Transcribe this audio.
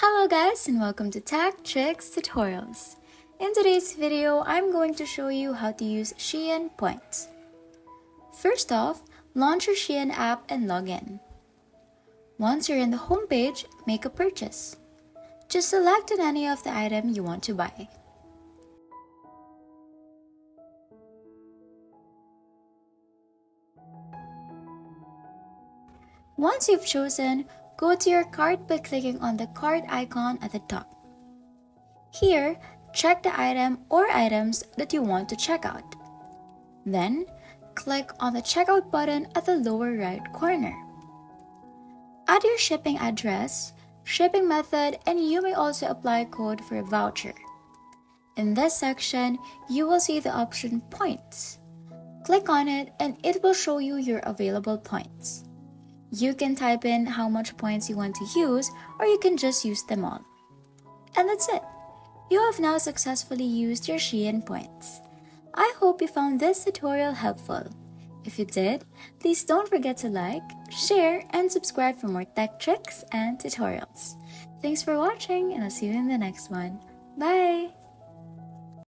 Hello guys and welcome to Tech Tricks Tutorials. In today's video, I'm going to show you how to use Shein points. First off, launch your Shein app and log in. Once you're in the home page, make a purchase. Just select on any of the item you want to buy. Once you've chosen, go to your cart by clicking on the cart icon at the top. Here, check the item or items that you want to check out. Then, click on the checkout button at the lower right corner. Add your shipping address, shipping method, and you may also apply a code for a voucher. In this section, you will see the option Points. Click on it and it will show you your available points. You can type in how much points you want to use, or you can just use them all. And that's it. You have now successfully used your Shein points. I hope you found this tutorial helpful. If you did, please don't forget to like, share, and subscribe for more tech tricks and tutorials. Thanks for watching, and I'll see you in the next one. Bye!